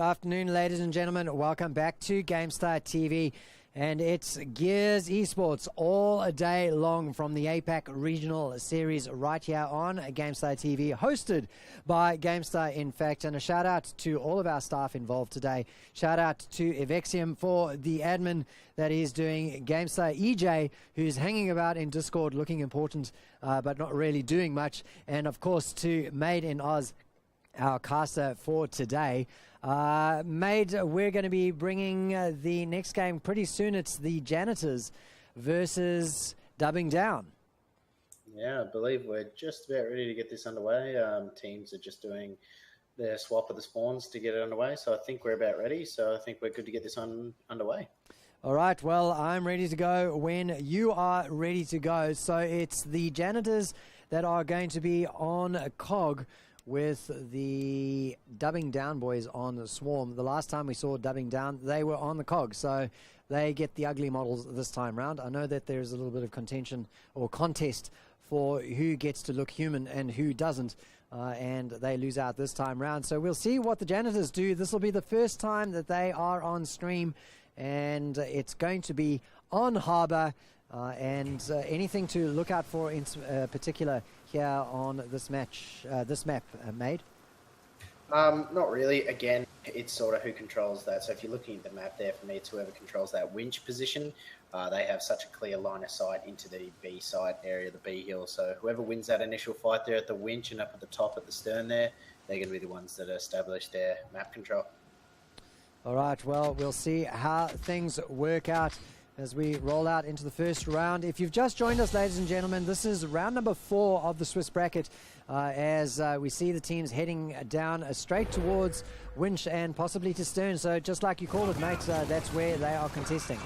afternoon, ladies and gentlemen. Welcome back to GameStar TV. And it's Gears Esports all day long from the APAC Regional Series right here on GameStar TV, hosted by GameStar, in fact. And a shout out to all of our staff involved today. Shout out to Evexium for the admin that is doing GameStar, EJ, who's hanging about in Discord looking important, but not really doing much. And of course to Made in Oz, our caster for today. Made, we're going to be bringing the next game pretty soon. It's the Janitors versus Dubbing Down. Yeah, I believe we're just about ready to get this underway. Teams are just doing their swap of the spawns to get it underway, so I think we're about ready. So I think we're good to get this underway. All right, well, I'm ready to go when you are ready to go. So it's the Janitors that are going to be on COG, with the Dubbing Down boys on the Swarm. The last time we saw Dubbing Down, they were on the COG, so they get the ugly models this time round. I know that there's a little bit of contention or contest for who gets to look human and who doesn't, and they lose out this time round. So we'll see what the Janitors do. This will be the first time that they are on stream, and it's going to be on Harbour. And anything to look out for in particular here on this match, this map, Made? Not really. Again, it's sort of who controls that. So if you're looking at the map there, for me, it's whoever controls that winch position. They have such a clear line of sight into the B side area, the B hill. So whoever wins that initial fight there at the winch and up at the top at the stern there, they're going to be the ones that establish their map control. All right, well, we'll see how things work out as we roll out into the first round. If you've just joined us, ladies and gentlemen, this is round number 4 of the Swiss bracket, as we see the teams heading down straight towards winch and possibly to stern. So just like you called it, mate, that's where they are contesting.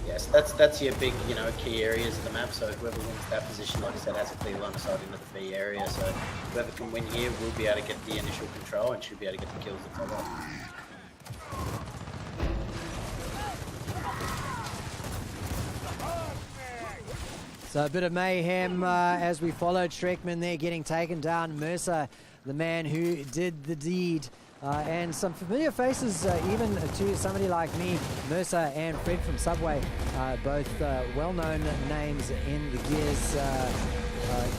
Yes, that's your big, key areas of the map. So whoever wins that position, like I said, has a clear line of sight into the B area. So whoever can win here will be able to get the initial control and should be able to get the kills that follow up. So a bit of mayhem as we followed Shrekman there getting taken down. Mercer, the man who did the deed. And some familiar faces even to somebody like me. Mercer and Fred from Subway, both well-known names in the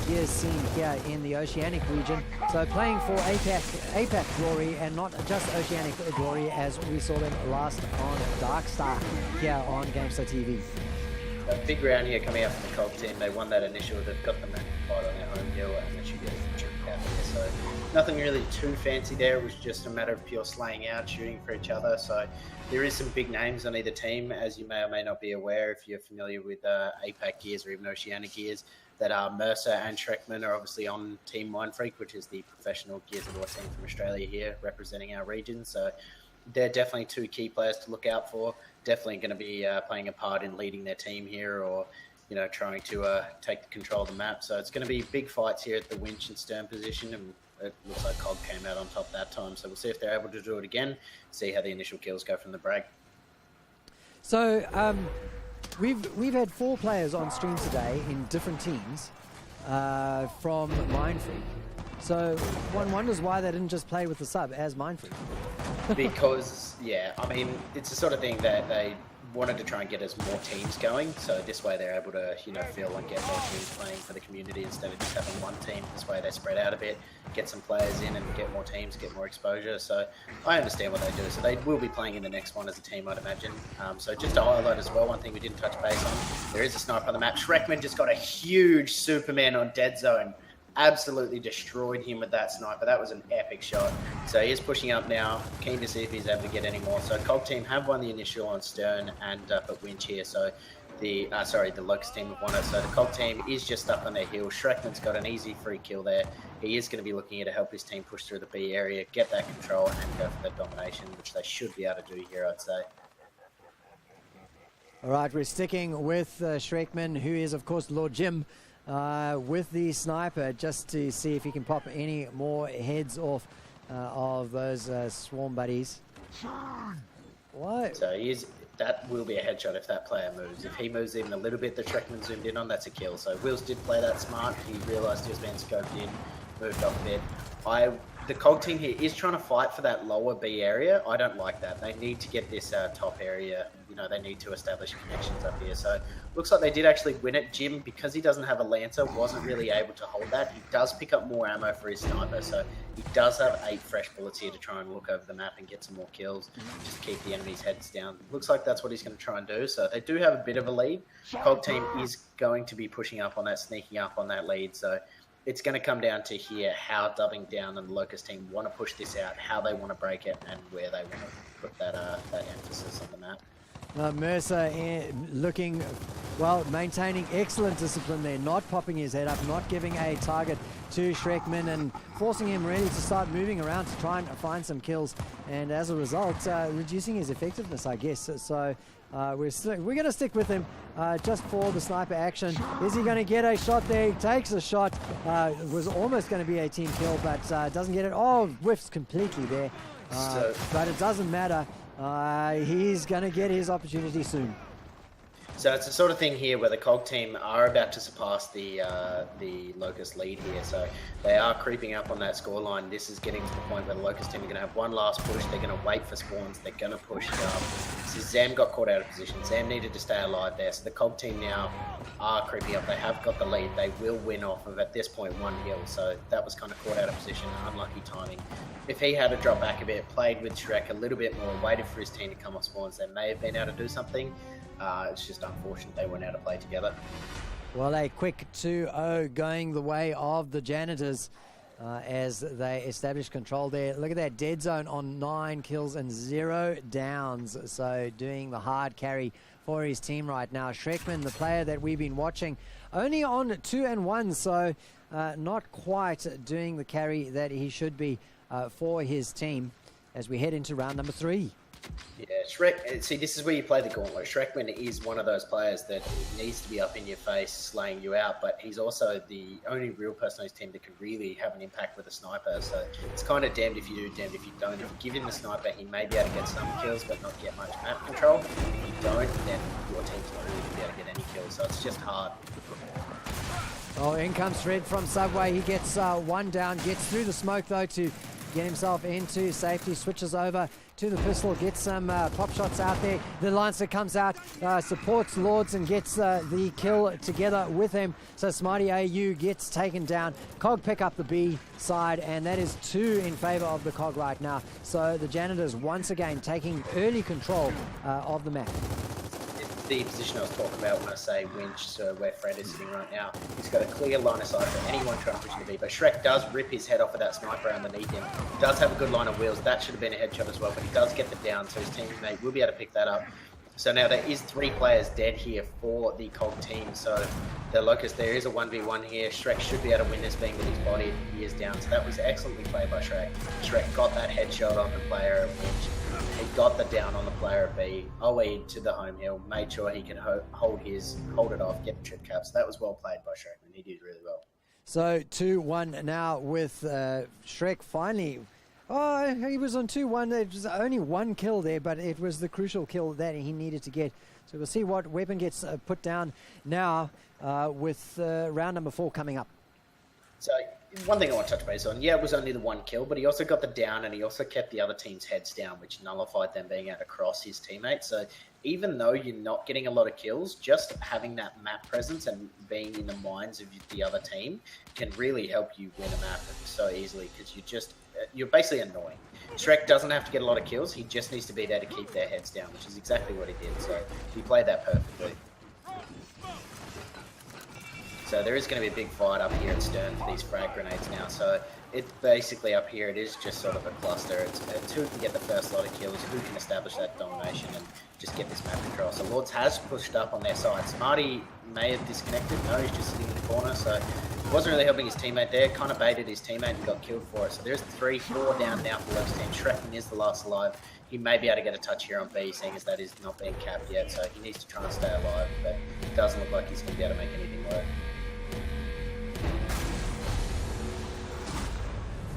Gears scene here in the Oceanic region. So playing for APAC glory and not just Oceanic glory as we saw them last on Darkstar here on GameStar TV. A big round here coming out from the COG team. They won that initial. They've got the map fight on their home hill, and they should be able to trip out there. So nothing really too fancy there. It was just a matter of pure slaying out, shooting for each other. So there is some big names on either team, as you may or may not be aware if you're familiar with APAC Gears or even Oceanic Gears, that Mercer and Shrekman are obviously on Team Mindfreak, which is the professional Gears of War team from Australia here representing our region. So they're definitely two key players to look out for. Definitely going to be playing a part in leading their team here, or trying to take control of the map. So it's going to be big fights here at the winch and stern position, and it looks like COG came out on top that time. So we'll see if they're able to do it again, see how the initial kills go from the brag. So we've had 4 players on stream today in different teams from Mindfreak. So one wonders why they didn't just play with the sub as Mindfreak. Because, yeah, I mean, it's the sort of thing that they wanted to try and get us more teams going. So this way they're able to, feel and get more teams playing for the community instead of just having one team. This way they spread out a bit, get some players in and get more teams, get more exposure. So I understand what they do. So they will be playing in the next one as a team, I'd imagine. So just to highlight as well, one thing we didn't touch base on, there is a sniper on the map. Shrekman just got a huge Superman on dead zone. Absolutely destroyed him with that sniper. That was an epic shot. So he is pushing up now, keen to see if he's able to get any more. So COG team have won the initial on stern and up at winch here. So the Locust team have won it. So the COG team is just up on their heel. Shrekman's got an easy free kill there. He is going to be looking here to help his team push through the B area, get that control and go for the domination, which they should be able to do here, I'd say. All right, we're sticking with Shrekman, who is of course Lord Jim, with the sniper, just to see if he can pop any more heads off of those swarm buddies. What? So that will be a headshot if that player moves. If he moves even a little bit, the Shrekman zoomed in on, that's a kill. So Wills did play that smart. He realised he was being scoped in, moved off a bit. I the COG team here is trying to fight for that lower B area. I don't like that. They need to get this top area. You know, they need to establish connections up here. So looks like they did actually win it. Jim, because he doesn't have a Lancer, wasn't really able to hold that. He does pick up more ammo for his sniper, so he does have 8 fresh bullets here to try and look over the map and get some more kills. Just keep the enemy's heads down. Looks like that's what he's going to try and do. So they do have a bit of a lead. COG team is going to be pushing up on that, sneaking up on that lead. So it's going to come down to here how Dubbing Down and the Locust team want to push this out, how they want to break it, and where they want to put that emphasis on the map. Mercer looking, well, maintaining excellent discipline there, not popping his head up, not giving a target to Shrekman and forcing him really to start moving around to try and find some kills, and as a result reducing his effectiveness, I guess. So we're going to stick with him just for the sniper action. Is he going to get a shot there? He takes a shot. It was almost going to be a team kill, but doesn't get it. Oh, whiffs completely there. But it doesn't matter. He's going to get his opportunity soon. So it's the sort of thing here where the COG team are about to surpass the Locust lead here. So they are creeping up on that scoreline. This is getting to the point where the Locust team are going to have one last push. They're going to wait for spawns. They're going to push it up. So Zam got caught out of position. Zam needed to stay alive there. So the COG team now are creeping up. They have got the lead. They will win off of, at this point, 1 hill. So that was kind of caught out of position. Unlucky timing. If he had to drop back a bit, played with Shrek a little bit more, waited for his team to come off spawns, they may have been able to do something. It's just unfortunate they weren't able to play together. Well, a quick 2-0 going the way of the Janitors as they establish control there. Look at that dead zone on 9 kills and 0 downs. So doing the hard carry for his team right now. Shrekman, the player that we've been watching, only on 2-1, so not quite doing the carry that he should be for his team as we head into round number 3. Yeah, Shrek, see, this is where you play the gauntlet. Shrekman is one of those players that needs to be up in your face, slaying you out, but he's also the only real person on his team that can really have an impact with a sniper. So it's kind of damned if you do, damned if you don't. If you give him the sniper, he may be able to get some kills, but not get much map control. If you don't, then your team's not really going to be able to get any kills. So it's just hard. Oh, in comes Fred from Subway. He gets 1 down, gets through the smoke though to get himself into safety, switches over to the pistol, gets some pop shots out there. The Lancer comes out, supports Lords and gets the kill together with him. So Smarty AU gets taken down. COG pick up the B side, and that is 2 in favor of the COG right now. So the Janitors once again taking early control of the map. The position I was talking about when I say winch, so where Fred is sitting right now, he's got a clear line of sight for anyone trying to push him to B, but Shrek does rip his head off of that sniper underneath him. Does have a good line of wheels. That should have been a headshot as well, but he does get the down, so his teammate will be able to pick that up. So now there is 3 players dead here for the COG team, so the Locust, there is a 1v1 here. Shrek should be able to win this being with his body. He is down, so that was excellently played by Shrek. Shrek got that headshot on the player at winch. He got the down on the player at B, OE to the home hill, made sure he could hold it off, get the trip cap. So that was well played by Shrek, and he did really well. So 2-1 now with Shrek finally. Oh, he was on 2-1. There was only 1 kill there, but it was the crucial kill that he needed to get. So we'll see what weapon gets put down now with round number 4 coming up. So one thing I want to touch base on, yeah, it was only the 1 kill, but he also got the down and he also kept the other team's heads down, which nullified them being able to cross his teammates. So even though you're not getting a lot of kills, just having that map presence and being in the minds of the other team can really help you win a map so easily, because you're basically annoying. Shrek doesn't have to get a lot of kills, he just needs to be there to keep their heads down, which is exactly what he did. So he played that perfectly. So there is going to be a big fight up here at Stern for these frag grenades now. So it's basically up here, it is just sort of a cluster. It's who can get the first lot of kills, who can establish that domination and just get this map control. So Lords has pushed up on their side. Smarty may have disconnected. No, he's just sitting in the corner. So wasn't really helping his teammate there. Kind of baited his teammate and got killed for it. So there's 3-4 down now for the Locust team. Shrekman is the last alive. He may be able to get a touch here on B, seeing as that is not being capped yet. So he needs to try and stay alive, but it doesn't look like he's going to be able to make anything work.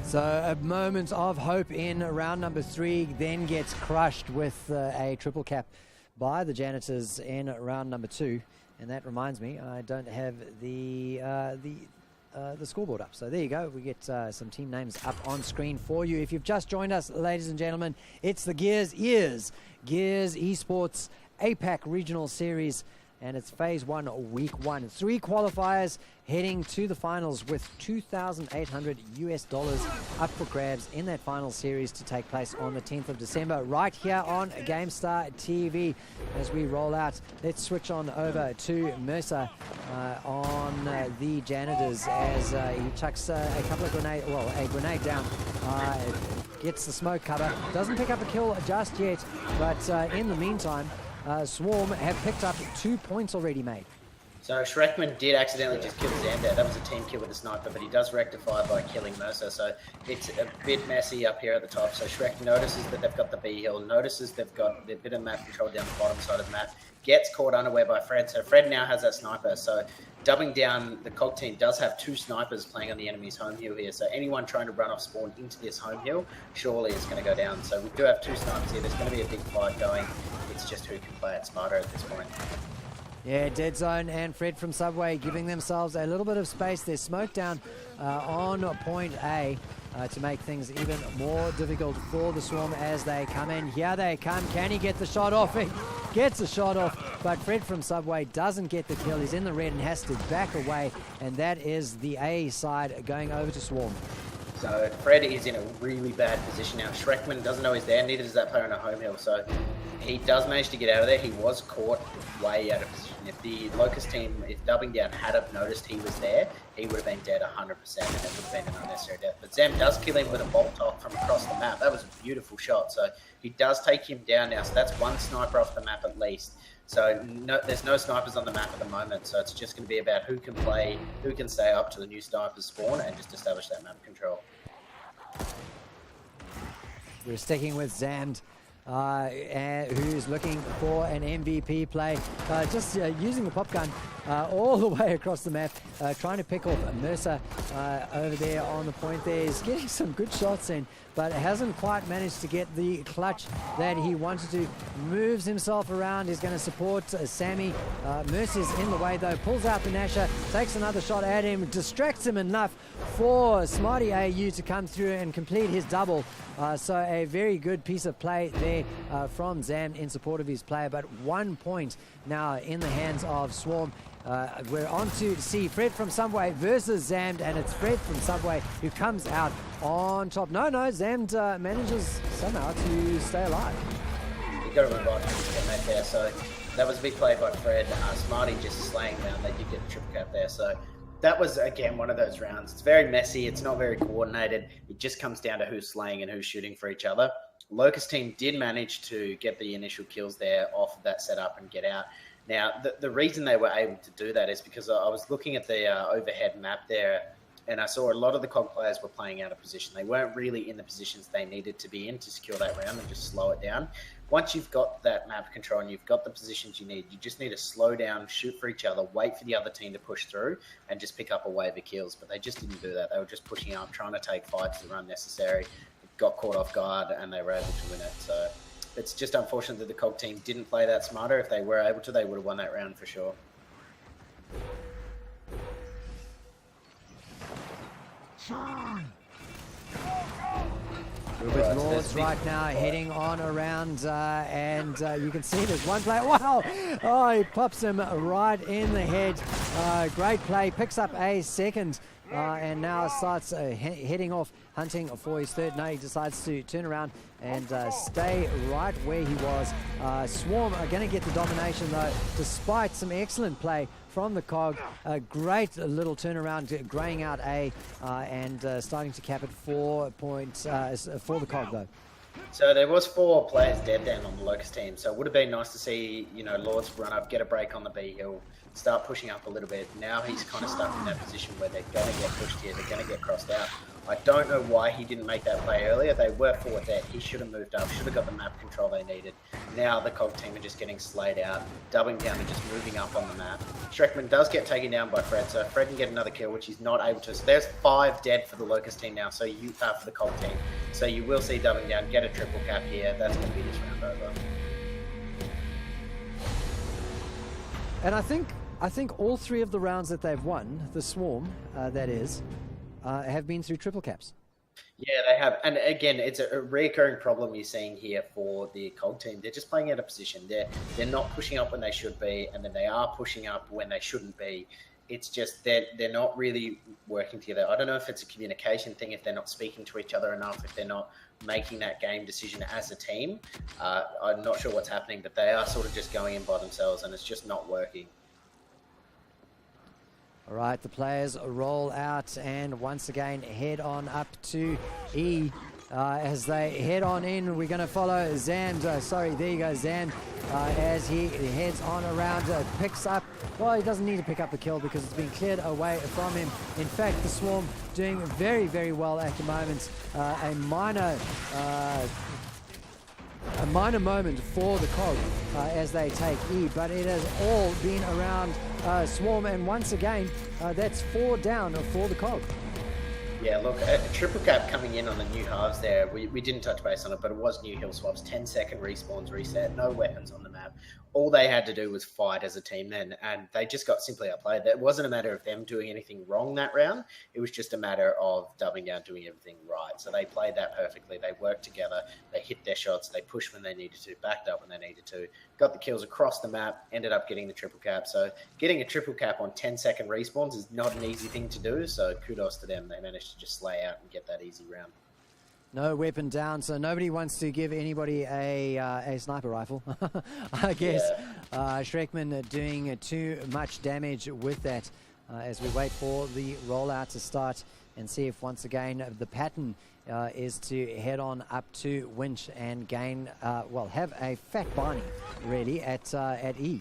So a moment of hope in round number 3 then gets crushed with a triple cap by the Janitors in round number 2. And that reminds me, I don't have the the scoreboard up. So there you go. We get some team names up on screen for you. If you've just joined us, ladies and gentlemen, it's the Gears Esports APAC Regional Series, and it's Phase 1, Week 1. 3 qualifiers heading to the finals with $2,800 up for grabs in that final series to take place on the 10th of December right here on GameStar TV. As we roll out, let's switch on over to Mercer on the Janitors as he chucks a couple of a grenade down. Gets the smoke cover, doesn't pick up a kill just yet, but in the meantime, Swarm have picked up 2 points already made. So Schreckman did accidentally just kill Xander. That was a team kill with a sniper, but he does rectify by killing Mercer. So it's a bit messy up here at the top. So Shrek notices that they've got the B hill, notices they've got a bit of map control down the bottom side of the map, gets caught unaware by Fred. So Fred now has that sniper. So dubbing down, the COG team does have 2 snipers playing on the enemy's home hill here. So anyone trying to run off spawn into this home hill surely is going to go down. So we do have 2 snipers here. There's going to be a big fight going. It's just who can play it smarter at this point. Yeah, Dead Zone and Fred from Subway giving themselves a little bit of space. They're smoked down on point A to make things even more difficult for the Swarm as they come in. Here they come. Can he get the shot off? He gets a shot off, but Fred from Subway doesn't get the kill. He's in the red and has to back away, and that is the A side going over to Swarm. So Fred is in a really bad position now. Schreckman doesn't know he's there, neither does that player on a home hill. So he does manage to get out of there. He was caught way out of position. If the Locust team, if dubbing down had have noticed he was there, he would have been dead 100%, and it would have been an unnecessary death. But Zem does kill him with a bolt off from across the map. That was a beautiful shot. So he does take him down now. So that's 1 sniper off the map at least. So there's no snipers on the map at the moment. So it's just going to be about who can play, who can stay up to the new snipers spawn and just establish that map control. We're sticking with Zamd, who's looking for an MVP play. Just using the pop gun all the way across the map, trying to pick off Mercer over there on the point there. He's getting some good shots in, but hasn't quite managed to get the clutch that he wanted to. Moves himself around. He's going to support Sammy. Mercer's in the way though. Pulls out the Nasher, takes another shot at him, distracts him enough for Smarty AU to come through and complete his double. So a very good piece of play there from Zam in support of his player, but 1 point now in the hands of Swarm. We're on to see Fred from Subway versus Zamd, and it's Fred from Subway who comes out on top. No, Zamd manages somehow to stay alive. You've got to move on to that there. So that was a big play by Fred. Smarty just slaying down. They did get the triple cap there. So that was, again, one of those rounds. It's very messy. It's not very coordinated. It just comes down to who's slaying and who's shooting for each other. Locust team did manage to get the initial kills there off of that setup and get out. Now, the reason they were able to do that is because I was looking at the overhead map there, and I saw a lot of the COG players were playing out of position. They weren't really in the positions they needed to be in to secure that round and just slow it down. Once you've got that map control and you've got the positions you need, you just need to slow down, shoot for each other, wait for the other team to push through, and just pick up a wave of kills. But they just didn't do that. They were just pushing up, trying to take fights that were unnecessary, got caught off guard, and they were able to win it. So it's just unfortunate that the COG team didn't play that smarter. If they were able to, they would have won that round for sure. With Lords right now heading on around, and you can see there's one player. Wow! Oh, he pops him right in the head. Great play, picks up a second, and now starts heading off, hunting for his third. No, he decides to turn around and stay right where he was. Swarm are going to get the domination though, despite some excellent play from the COG. A great little turnaround, graying out A, and starting to cap it 4 points for the COG though. So there was 4 players dead down on the Locust team, so it would have been nice to see, Lords run up, get a break on the B hill, start pushing up a little bit. Now he's kind of stuck in that position where they're going to get pushed here, they're going to get crossed out. I don't know why he didn't make that play earlier. They were 4 dead. He should have moved up, should have got the map control they needed. Now the COG team are just getting slayed out, dubbing down and just moving up on the map. Schreckman does get taken down by Fred, so Fred can get another kill, which he's not able to. So there's 5 dead for the Locust team now, so for the COG team. So you will see dubbing down, get a triple cap here. That's going to be this round over. And I think I think all 3 of the rounds that they've won, the Swarm, that is, have been through triple caps. Yeah, they have. And again, it's a recurring problem you're seeing here for the COG team. They're just playing out of position. They're not pushing up when they should be, and then they are pushing up when they shouldn't be. It's just they're not really working together. I don't know if it's a communication thing, if they're not speaking to each other enough, if they're not making that game decision as a team. I'm not sure what's happening, but they are sort of just going in by themselves, and it's just not working. All right, the players roll out and once again head on up to E. As they head on in, we're going to follow Zam. Sorry, there you go, Zam. As he heads on around, picks up. Well, he doesn't need to pick up the kill because it's been cleared away from him. In fact, the Swarm doing very, very well at the moment. A minor moment for the COG as they take E, but it has all been around Swarm, and once again, that's 4 down for the COG. Yeah, look, a triple cap coming in on the new halves there. We didn't touch base on it, but it was new hill swaps, 10-second respawns reset, no weapons on the map. All they had to do was fight as a team then, and they just got simply outplayed. It wasn't a matter of them doing anything wrong that round. It was just a matter of Dubbing Down doing everything right. So they played that perfectly. They worked together. They hit their shots. They pushed when they needed to, backed up when they needed to, got the kills across the map, ended up getting the triple cap. So getting a triple cap on 10-second respawns is not an easy thing to do. So kudos to them. They managed to just slay out and get that easy round. No weapon down, so nobody wants to give anybody a sniper rifle, I guess. Yeah. Shrekman doing too much damage with that as we wait for the rollout to start and see if once again the pattern is to head on up to Winch and gain, have a fat Barney really at E.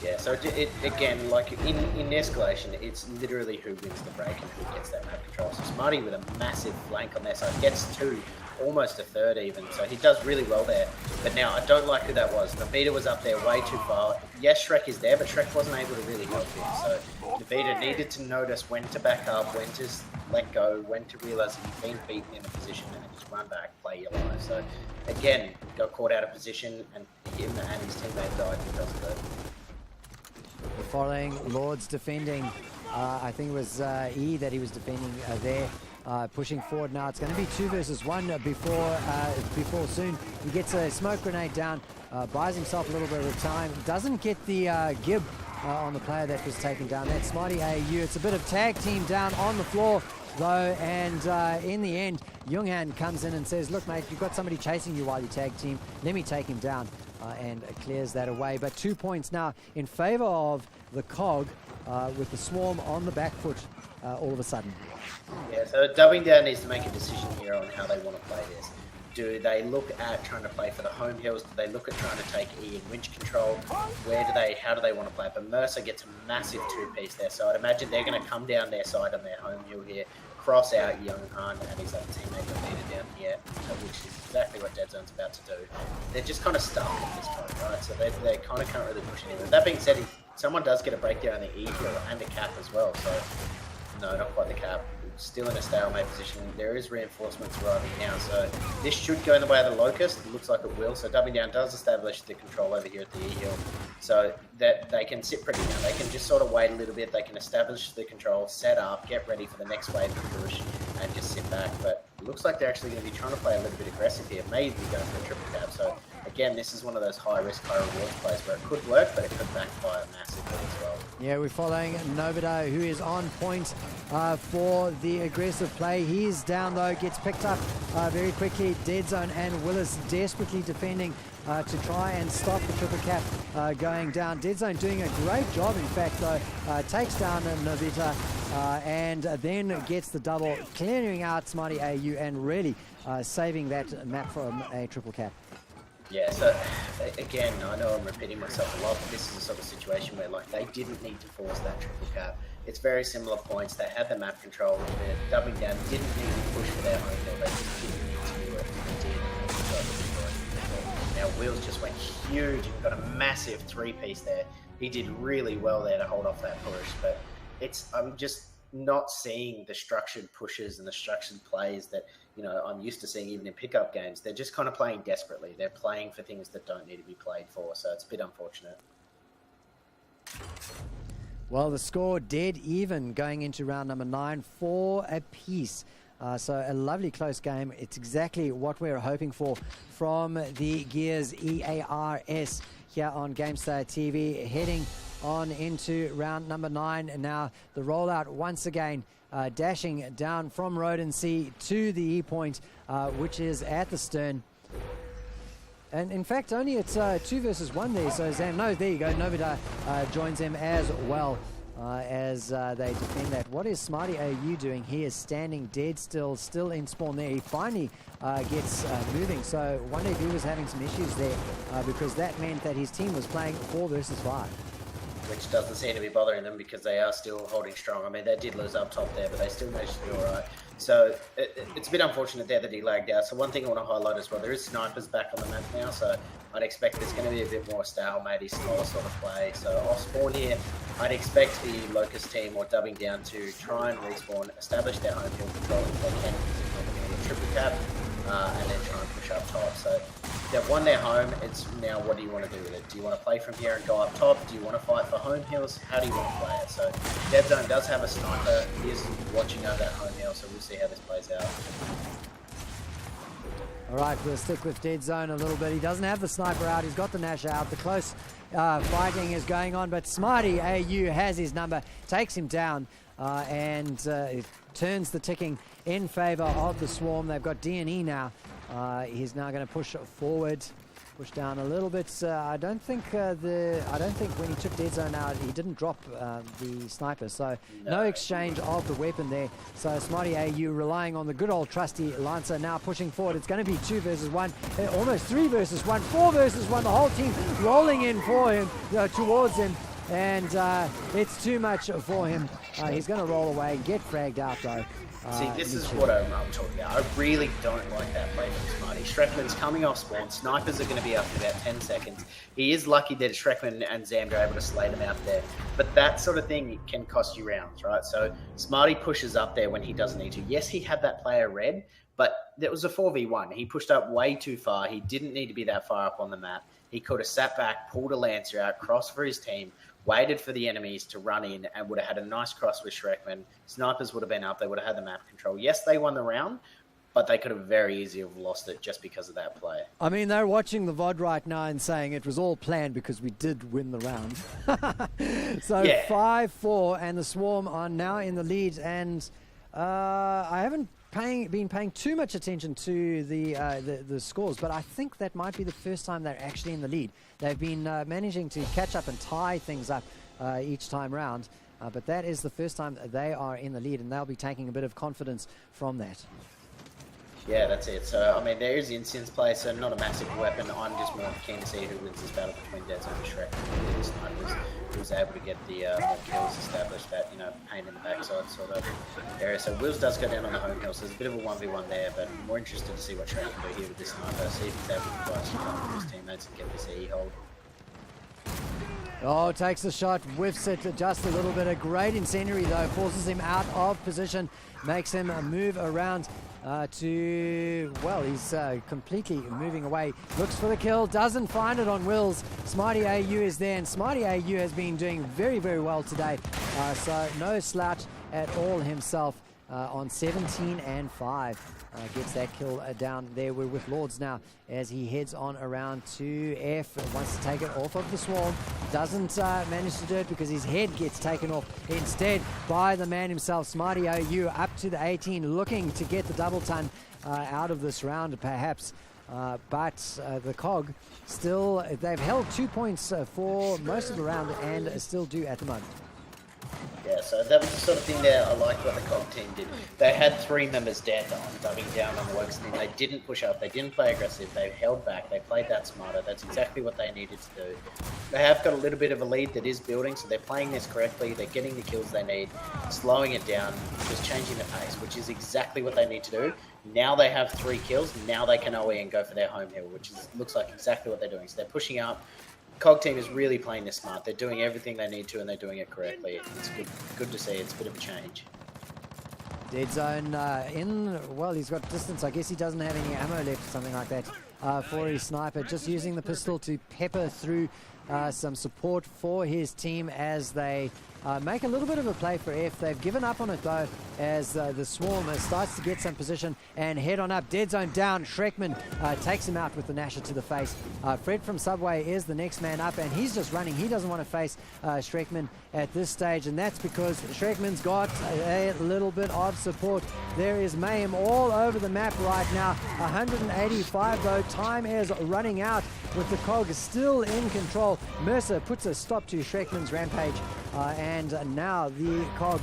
Yeah, so it again, like in escalation, it's literally who wins the break and who gets that map control. So Smarty with a massive flank on their side gets 2, almost a 3rd even. So he does really well there. But now I don't like who that was. Navita was up there way too far. Yes, Shrek is there, but Shrek wasn't able to really help him. So Navita needed to notice when to back up, when to let go, when to realize he's been beaten in a position and just run back, play your life. So again, got caught out of position and him and his teammate died because of it. The following Lords defending, I think it was E that he was defending there, pushing forward now. It's going to be 2 versus 1 before soon. He gets a smoke grenade down, buys himself a little bit of time, doesn't get the gib on the player that was taken down. That's Smarty AU. It's a bit of tag team down on the floor though, and in the end, Younghan comes in and says, look mate, you've got somebody chasing you while you tag team, let me take him down. And clears that away. But 2 points now in favor of the COG with the Swarm on the back foot all of a sudden. Yeah, so Dubbing Down needs to make a decision here on how they want to play this. Do they look at trying to play for the home hills? Do they look at trying to take E and winch control? How do they want to play? But Mercer gets a massive 2-piece there, so I'd imagine they're going to come down their side on their home hill here, cross out Young Han and his other teammate Navita down here, which is exactly what Dead Zone's about to do. They're just kind of stuck at this point, right? So they kind of can't really push anything. That being said, if someone does get a breakdown in the E hill and a cap as well, so no, not quite the cap. Still in a stalemate position. There is reinforcements arriving now, so this should go in the way of the Locust. It looks like it will. So Dubbing Down does establish the control over here at the E hill, so that they can sit pretty now. They can just sort of wait a little bit. They can establish the control, set up, get ready for the next wave of push, and just sit back. But it looks like they're actually going to be trying to play a little bit aggressive here. Maybe going for a triple cap. So again, this is one of those high risk, high reward plays where it could work, but it could backfire massively as well. Yeah, we're following Novida, who is on point for the aggressive play. He's down though, gets picked up very quickly. Dead Zone and Willis desperately defending to try and stop the triple cap going down. Dead Zone doing a great job, in fact, though. Takes down Novita and then gets the double, clearing out Smarty AU and really saving that map from a triple cap. Yeah, so again, I know I'm repeating myself a lot, but this is a sort of situation where like they didn't need to force that triple cap. It's very similar points. They had the map control. They're Dubbing Down didn't need to push for their home hill. They just didn't need to do it. They did. Now Wheels just went huge and got a massive 3-piece there. He did really well there to hold off that push, but I'm just not seeing the structured pushes and the structured plays that I'm used to seeing even in pickup games. They're just kind of playing desperately. They're playing for things that don't need to be played for, so it's a bit unfortunate. Well, the score dead even going into round number 9, 4 apiece. So a lovely close game. It's exactly what we're hoping for from the Gears EARS here on GameStar TV. Heading on into round number 9. And now the rollout once again, dashing down from Roden C to the E-point, which is at the stern. And in fact, only it's 2 versus 1 there. So Zam, no, there you go. Novida joins him as well as they defend that. What is Smarty AU doing? He is standing dead still in spawn there. He finally gets moving. So I wonder if he was having some issues there because that meant that his team was playing 4 versus 5. Which doesn't seem to be bothering them because they are still holding strong. I mean, they did lose up top there, but they still managed to do all right. So it's a bit unfortunate there that he lagged out. So one thing I want to highlight as well, there is snipers back on the map now, so I'd expect there's going to be a bit more stalemate style sort of play. So off spawn here, I'd expect the Locust team or dubbing down to try and respawn, establish their home field control if they can, because it's not going to get triple cap, and then try and push up top. So they've won their home. It's now, what do you want to do with it? Do you want to play from here and go up top? Do you want to fight for home hills? How do you want to play it? So Dead Zone does have a sniper. He is watching over that home hill, so we'll see how this plays out. All right, we'll stick with Dead Zone a little bit. He doesn't have the sniper out. He's got the Nash out. The close fighting is going on, but Smarty AU has his number, takes him down, and it turns the ticking in favor of the Swarm. They've got D&E now. He's now going to push forward, push down a little bit. I don't think when he took Dead Zone out, he didn't drop the sniper. So no exchange of the weapon there. So Smarty AU relying on the good old trusty Lancer now pushing forward. It's going to be 2 versus 1, almost 3 versus 1, 4 versus 1. The whole team rolling in for him, towards him, and it's too much for him. He's going to roll away, get fragged out though. See, this is what I'm talking about. I really don't like that play from Smarty. Shrekman's coming off spawn. Snipers are going to be up in about 10 seconds. He is lucky that Shrekman and Zamd are able to slay them out there. But that sort of thing can cost you rounds, right? So Smarty pushes up there when he doesn't need to. Yes, he had that player red, but that was a 4v1. He pushed up way too far. He didn't need to be that far up on the map. He could have sat back, pulled a Lancer out, crossed for his team, waited for the enemies to run in, and would have had a nice cross with Shrekman. Snipers would have been up. They would have had the map control. Yes, they won the round, but they could have very easily have lost it just because of that play. I mean, they're watching the VOD right now and saying it was all planned because we did win the round. So yeah. 5-4, and the Swarm are now in the lead, and I haven't been paying too much attention to the scores, but I think that might be the first time they're actually in the lead. They've been managing to catch up and tie things up each time round, but that is the first time they are in the lead, and they'll be taking a bit of confidence from that. Yeah, that's it. So, I mean, there is instance play, so not a massive weapon. I'm just more keen to see who wins this battle between Dead Zone and Shrek. The snipers, who was able to get the more kills, established that, pain in the backside sort of area. So Wills does go down on the home hill, so there's a bit of a 1v1 there, but I'm more interested to see what Shrek can do here with this sniper, see if he's able to provide some cover for his teammates and get this E hold. Oh, takes the shot, whiffs it just a little bit. A great incendiary, though, forces him out of position, makes him move around he's completely moving away. Looks for the kill, doesn't find it on Wills. Smarty AU is there, and Smarty AU has been doing very, very well today. So no slouch at all himself on 17 and 5. Gets that kill down there. We're with Lords now as he heads on around to F. Wants to take it off of the Swarm. Doesn't manage to do it because his head gets taken off instead by the man himself. Smarty OU up to the 18, looking to get the double ton out of this round perhaps. But the COG still, they've held 2 points for most of the round and still do at the moment. Yeah, so that was the sort of thing there I liked what the COG team did. They had 3 members dead on, dubbing down on the works, and they didn't push up, they didn't play aggressive, they held back, they played that smarter. That's exactly what they needed to do. They have got a little bit of a lead that is building, so they're playing this correctly, they're getting the kills they need, slowing it down, just changing the pace, which is exactly what they need to do. Now they have 3 kills, now they can OE and go for their home hill, which looks like exactly what they're doing. So they're pushing up. COG team is really playing this smart. They're doing everything they need to, and they're doing it correctly. It's good to see. It's a bit of a change. Dead Zone he's got distance. I guess he doesn't have any ammo left or something like that for his sniper. Just using the pistol to pepper through some support for his team as they make a little bit of a play for F. They've given up on it though as the Swarm starts to get some position and head on up. Dead zone down. Schreckman takes him out with the Nasher to the face. Fred from Subway is the next man up and he's just running. He doesn't want to face Schreckman at this stage, and that's because Schreckman's got a little bit of support. There is mayhem all over the map right now. 185 though. Time is running out with the Cog still in control. Mercer puts a stop to Schreckman's rampage. And now the Cog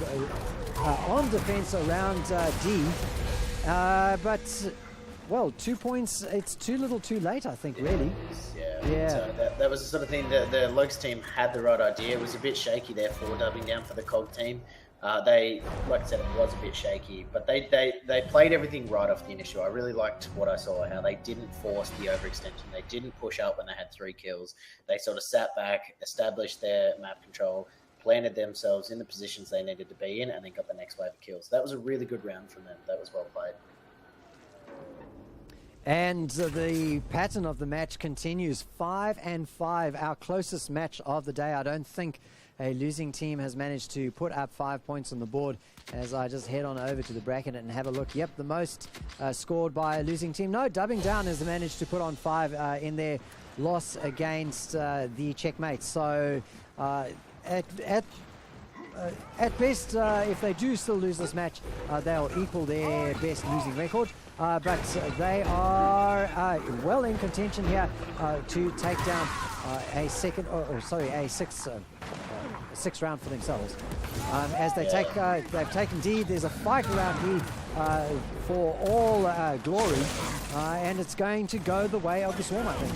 on defense around D. But, well, 2 points, it's too little too late, I think, really. Yeah. So that was the sort of thing that the Lugs team had the right idea. It was a bit shaky there for dubbing down for the Cog team. They, like I said, it was a bit shaky, but they played everything right off the initial. I really liked what I saw, how they didn't force the overextension. They didn't push up when they had 3 kills. They sort of sat back, established their map control, planted themselves in the positions they needed to be in, and then got the next wave of kills. That was a really good round from them. That was well played. And the pattern of the match continues. 5-5, our closest match of the day. I don't think a losing team has managed to put up 5 points on the board. As I just head on over to the bracket and have a look. Yep, the most scored by a losing team. No, Dubbing Down has managed to put on 5 in their loss against the Checkmates. So at best, if they do still lose this match, they'll equal their best losing record. But they are well in contention here to take down a sixth round for themselves. As they they've taken D. There's a fight around E for all glory, and it's going to go the way of the Swarm, I think.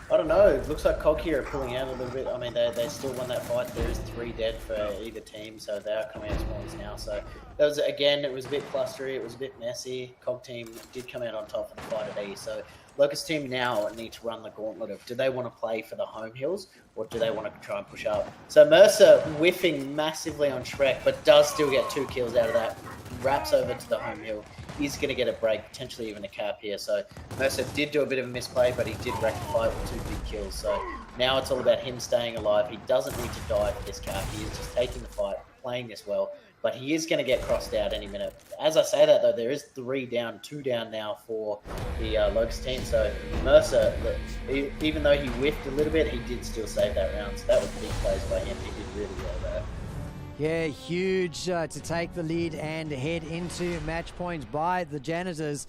I don't know. It looks like Cog here are pulling out a little bit. I mean, they still won that fight. There is 3 dead for either team, so they are coming out as points now. So that was, again, it was a bit clustery. It was a bit messy. Cog team did come out on top of the fight at E. So Locust team now need to run the gauntlet of, do they want to play for the home hills or do they want to try and push up? So Mercer whiffing massively on Shrek, but does still get 2 kills out of that. Wraps over to the home hill. He's going to get a break, potentially even a cap here. So Mercer did do a bit of a misplay, but he did rectify it with 2 big kills. So now it's all about him staying alive. He doesn't need to die for this cap. He is just taking the fight, playing this well. But he is going to get crossed out any minute. As I say that, though, there is 3 down, 2 down now for the Locust team. So Mercer, even though he whiffed a little bit, he did still save that round. So that was big plays by him. He did really well there. Yeah, huge to take the lead and head into match point by the Janitors.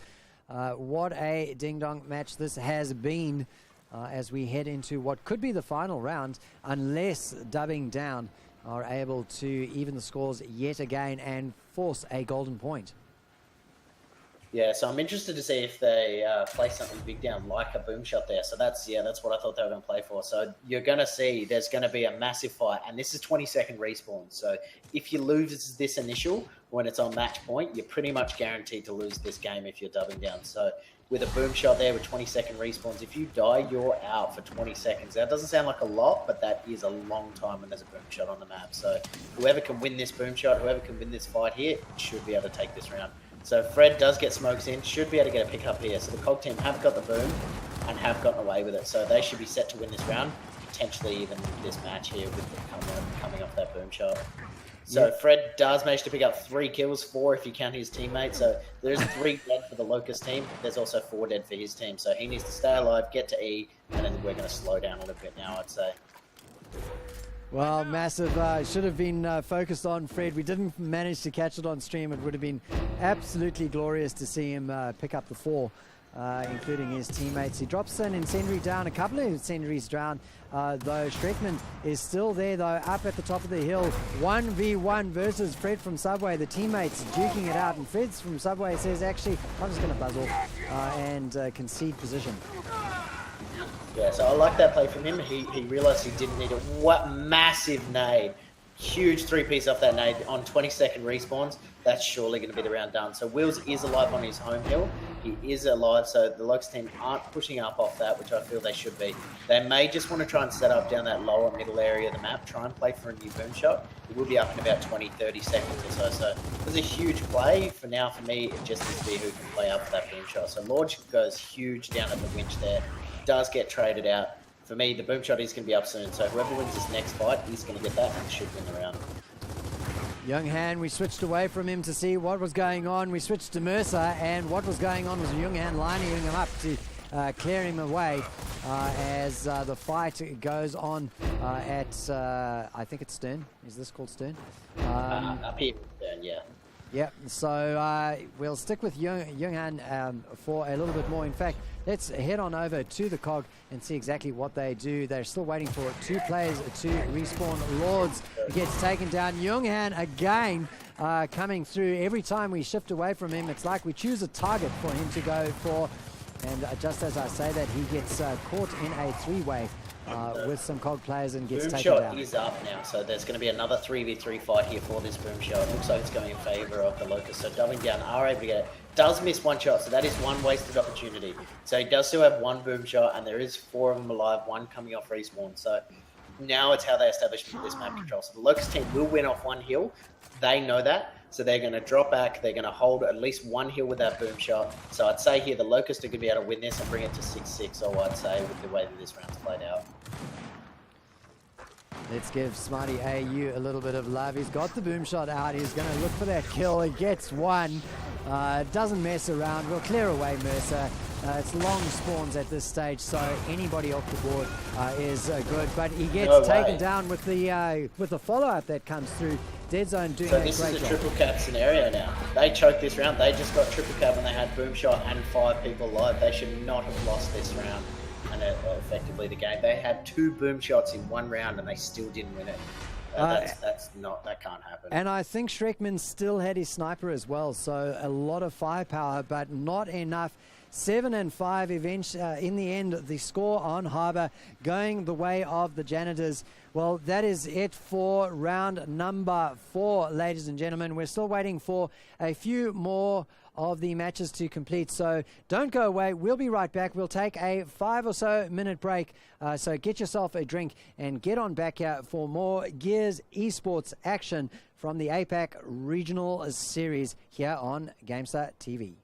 What a ding-dong match this has been as we head into what could be the final round, unless Dubbing Down are able to even the scores yet again and force a golden point. Yeah, so I'm interested to see if they play something big down like a boom shot there. So that's what I thought they were going to play for. So you're going to see there's going to be a massive fight, and this is 20-second respawn. So if you lose this initial when it's on match point, you're pretty much guaranteed to lose this game if you're dubbing down. So with a boom shot there with 20-second respawns, if you die, you're out for 20 seconds. That doesn't sound like a lot, but that is a long time when there's a boom shot on the map. So whoever can win this boom shot, whoever can win this fight here, should be able to take this round. So Fred does get smokes in, should be able to get a pick up here. So the Cog team have got the boom and have gotten away with it. So they should be set to win this round, potentially even this match here with them coming off that boom shot. So Fred does manage to pick up 3 kills, 4 if you count his teammates. So there's 3 dead for the Locust team. There's also 4 dead for his team. So he needs to stay alive, get to E, and then we're going to slow down a little bit now, I'd say. Well, massive. Should have been focused on Fred. We didn't manage to catch it on stream. It would have been absolutely glorious to see him pick up the 4, including his teammates. He drops an incendiary down, a couple of incendiaries down, though Schreckman is still there, though, up at the top of the hill. 1v1 versus Fred from Subway. The teammates duking it out, and Fred from Subway says, actually, I'm just going to buzz off and concede position. Yeah, so I like that play from him. He realised he didn't need it. What massive nade. Huge 3-piece off that nade on 20-second respawns. That's surely going to be the round done. So Wills is alive on his home hill. He is alive, so the Locust team aren't pushing up off that, which I feel they should be. They may just want to try and set up down that lower middle area of the map, try and play for a new boom shot. It will be up in about 20-30 seconds or so. So there's a huge play. For now, for me, it just needs to be who can play up for that boom shot. So Lodge goes huge down at the winch there. Does get traded out. for me, the boom shot is going to be up soon. So whoever wins this next fight is going to get that and should win the round. Young Han, we switched away from him to see what was going on. We switched to Mercer, and what was going on was Young Han lining him up to clear him away as the fight goes on at, I think it's Stern. Is this called Stern? Up here, Stern, yeah. Yep, so we'll stick with Young Han for a little bit more. In fact, let's head on over to the COG and see exactly what they do. They're still waiting for 2 players to respawn. Lords gets taken down. Young Han again coming through. Every time we shift away from him, it's like we choose a target for him to go for. And just as I say that, he gets caught in a 3-way with some COG players and gets taken down. Boom shot is up now, so there's going to be another 3v3 fight here for this boom shot. It looks like it's going in favour of the Locust. So Dubbing Down are able to get it. Does miss 1 shot, so that is 1 wasted opportunity. So he does still have 1 boom shot, and there is 4 of them alive, 1 coming off respawn. So now it's how they establish this map control. So the Locust team will win off 1 hill. They know that. So they're going to drop back. They're going to hold at least 1 hill with that boom shot. So I'd say here the Locust are going to be able to win this and bring it to 6-6, or I'd say with the way that this round's played out. Let's give Smarty AU a little bit of love. He's got the boom shot out. He's going to look for that kill. He gets 1. Doesn't mess around. We'll clear away Mercer. It's long spawns at this stage, so anybody off the board is good. But he gets taken down with the follow-up that comes through. Dead Zone doing a great job. So this is a triple cap scenario now. They choked this round. They just got triple cap when they had boom shot and 5 people alive. They should not have lost this round and effectively the game. They had 2 boom shots in 1 round and they still didn't win it. That can't happen. And I think Shrekman still had his sniper as well, so a lot of firepower, but not enough. 7 and 5 in the end, the score on Harbour going the way of the Janitors. Well, that is it for round number 4, ladies and gentlemen. We're still waiting for a few more of the matches to complete, so don't go away. We'll be right back. We'll take a 5 or so minute break, so get yourself a drink and get on back here for more Gears Esports action from the APAC Regional Series here on GameStar TV.